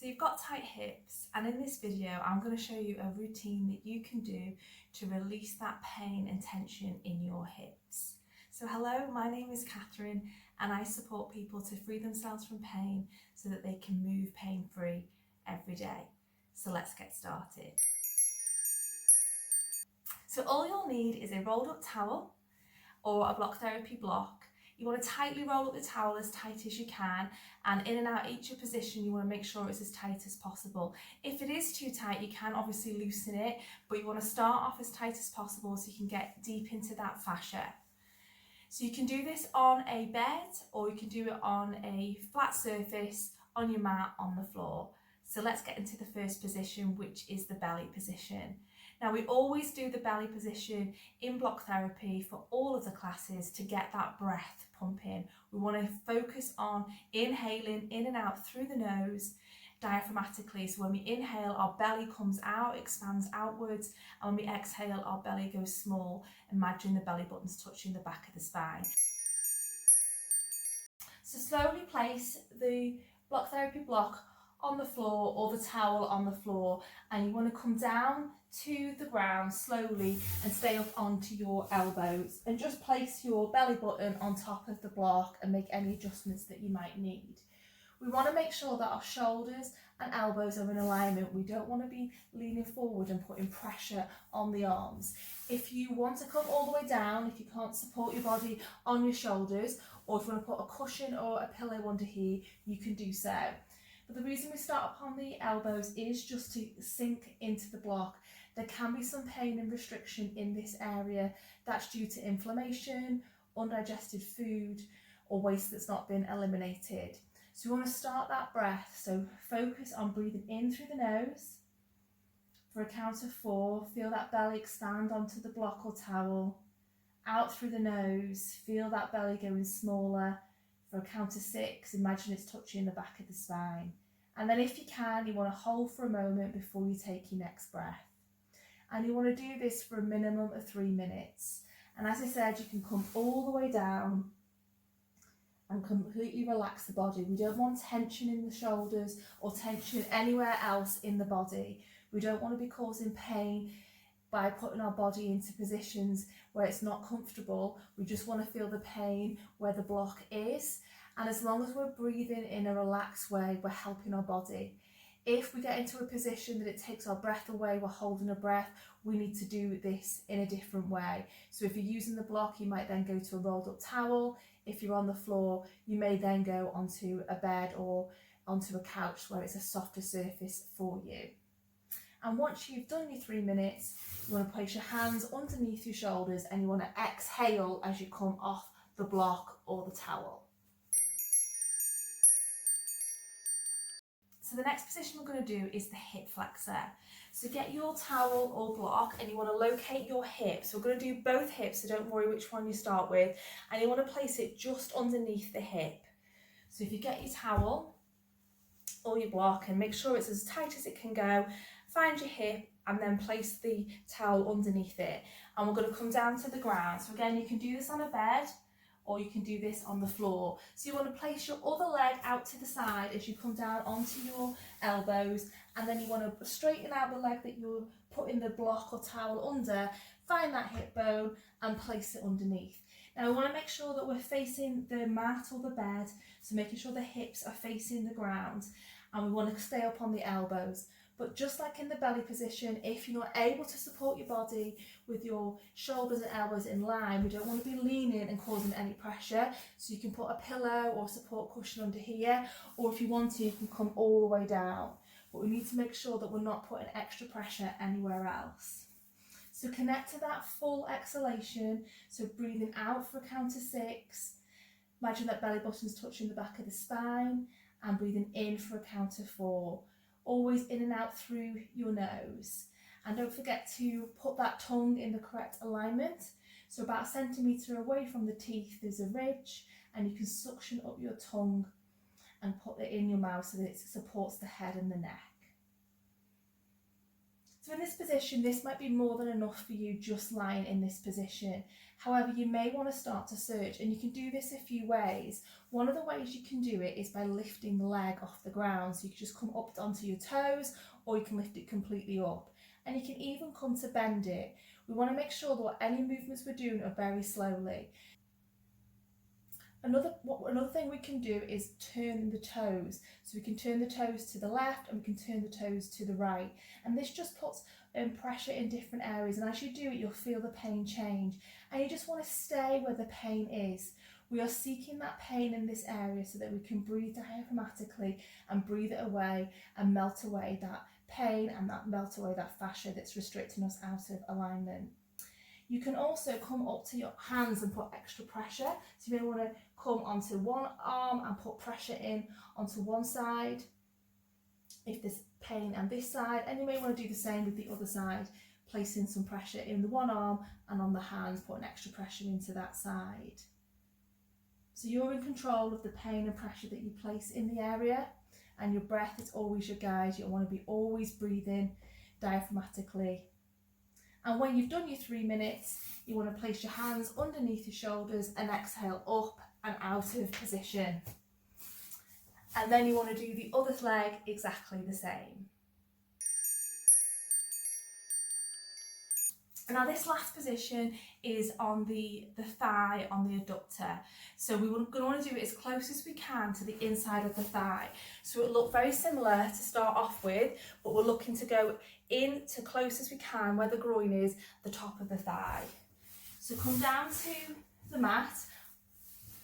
So you've got tight hips, and in this video I'm going to show you a routine that you can do to release that pain and tension in your hips. So hello, my name is Catherine and I support people to free themselves from pain so that they can move pain-free every day. So let's get started. So all you'll need is a rolled up towel or a block therapy block. You want to tightly roll up the towel as tight as you can, and in and out each position you want to make sure it's as tight as possible. If it is too tight, you can obviously loosen it, but you want to start off as tight as possible so you can get deep into that fascia. So you can do this on a bed or you can do it on a flat surface on your mat on the floor. So let's get into the first position, which is the belly position. Now we always do the belly position in block therapy for all of the classes to get that breath pumping. We want to focus on inhaling in and out through the nose diaphragmatically. So when we inhale, our belly comes out, expands outwards, and when we exhale, our belly goes small. Imagine the belly buttons touching the back of the spine. So slowly place the block therapy block on the floor or the towel on the floor, and you want to come down to the ground slowly and stay up onto your elbows, and just place your belly button on top of the block and make any adjustments that you might need. We want to make sure that our shoulders and elbows are in alignment. We don't want to be leaning forward and putting pressure on the arms. If you want to come all the way down, if you can't support your body on your shoulders, or if you want to put a cushion or a pillow under here, you can do so. But the reason we start upon the elbows is just to sink into the block. There can be some pain and restriction in this area that's due to inflammation, undigested food, or waste that's not been eliminated. So we want to start that breath. So focus on breathing in through the nose. For a count of 4, feel that belly expand onto the block or towel. Out through the nose, feel that belly going smaller. For a count of 6, imagine it's touching the back of the spine. And then if you can, you want to hold for a moment before you take your next breath. And you want to do this for a minimum of 3 minutes. And as I said, you can come all the way down and completely relax the body. We don't want tension in the shoulders or tension anywhere else in the body. We don't want to be causing pain by putting our body into positions where it's not comfortable. We just want to feel the pain where the block is. And as long as we're breathing in a relaxed way, we're helping our body. If we get into a position that it takes our breath away, we're holding a breath, we need to do this in a different way. So if you're using the block, you might then go to a rolled up towel. If you're on the floor, you may then go onto a bed or onto a couch where it's a softer surface for you. And once you've done your 3 minutes, you want to place your hands underneath your shoulders and you want to exhale as you come off the block or the towel. So the next position we're going to do is the hip flexor. So get your towel or block and you want to locate your hips. We're going to do both hips, so don't worry which one you start with. And you want to place it just underneath the hip. So if you get your towel or your block and make sure it's as tight as it can go, find your hip and then place the towel underneath it. And we're going to come down to the ground. So again, you can do this on a bed or you can do this on the floor. So you want to place your other leg out to the side as you come down onto your elbows, and then you want to straighten out the leg that you're putting the block or towel under, find that hip bone and place it underneath. Now we want to make sure that we're facing the mat or the bed, so making sure the hips are facing the ground, and we want to stay up on the elbows. But just like in the belly position, if you're not able to support your body with your shoulders and elbows in line, we don't want to be leaning and causing any pressure. So you can put a pillow or support cushion under here, or if you want to, you can come all the way down. But we need to make sure that we're not putting extra pressure anywhere else. So connect to that full exhalation. So breathing out for a count of 6. Imagine that belly button's touching the back of the spine, and breathing in for a count of 4. Always in and out through your nose. And don't forget to put that tongue in the correct alignment. So about 1 centimetre away from the teeth there's a ridge, and you can suction up your tongue and put it in your mouth so that it supports the head and the neck. So in this position, this might be more than enough for you just lying in this position. However, you may want to start to search, and you can do this a few ways. One of the ways you can do it is by lifting the leg off the ground. So you can just come up onto your toes, or you can lift it completely up. And you can even come to bend it. We want to make sure that any movements we're doing are very slowly. Another thing we can do is turn the toes. So we can turn the toes to the left and we can turn the toes to the right. And this just puts pressure in different areas. And as you do it, you'll feel the pain change. And you just want to stay where the pain is. We are seeking that pain in this area so that we can breathe diaphragmatically and breathe it away and melt away that pain and melt away that fascia that's restricting us out of alignment. You can also come up to your hands and put extra pressure. So you may want to come onto one arm and put pressure in onto one side if there's pain on this side, and you may want to do the same with the other side, placing some pressure in the one arm and on the hands, putting extra pressure into that side. So you're in control of the pain and pressure that you place in the area, and your breath is always your guide. You want to be always breathing diaphragmatically. And when you've done your 3 minutes, you want to place your hands underneath your shoulders and exhale up and out of position. And then you want to do the other leg exactly the same. Now this last position is on the thigh, on the adductor. So we're going to want to do it as close as we can to the inside of the thigh. So it'll look very similar to start off with, but we're looking to go in to close as we can where the groin is, the top of the thigh. So come down to the mat,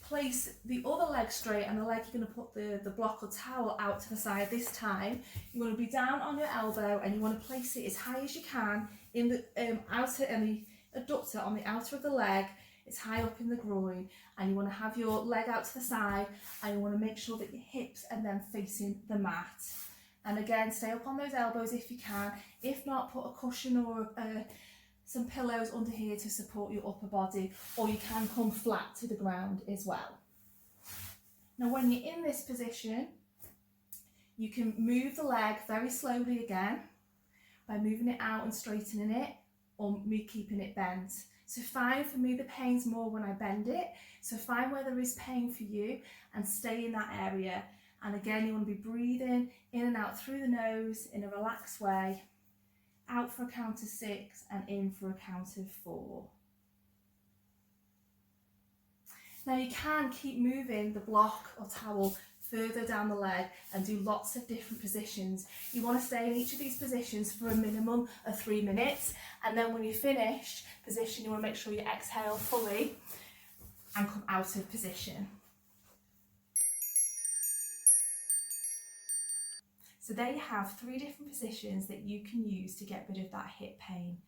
place the other leg straight, and the leg you're going to put the block or towel out to the side this time. You want to be down on your elbow and you want to place it as high as you can in the outer and the adductor on the outer of the leg. It's high up in the groin, and you want to have your leg out to the side, and you want to make sure that your hips are then facing the mat. And again, stay up on those elbows if you can. If not, put a cushion or some pillows under here to support your upper body, or you can come flat to the ground as well. Now when you're in this position, you can move the leg very slowly again by moving it out and straightening it, or me keeping it bent. So find, for me, the pain's more when I bend it. So find where there is pain for you and stay in that area. And again, you want to be breathing in and out through the nose in a relaxed way. Out for a count of 6 and in for a count of 4. Now you can keep moving the block or towel further down the leg and do lots of different positions. You want to stay in each of these positions for a minimum of 3 minutes, and then when you finish position, you want to make sure you exhale fully and come out of position. So there you have 3 different positions that you can use to get rid of that hip pain.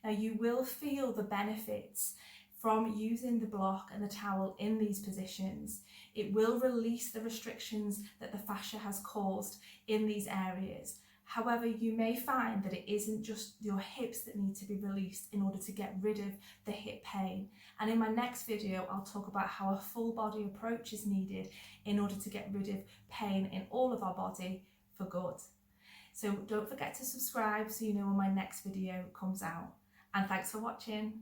Now you will feel the benefits from using the block and the towel in these positions. It will release the restrictions that the fascia has caused in these areas. However, you may find that it isn't just your hips that need to be released in order to get rid of the hip pain. And in my next video, I'll talk about how a full body approach is needed in order to get rid of pain in all of our body for good. So don't forget to subscribe so you know when my next video comes out. And thanks for watching.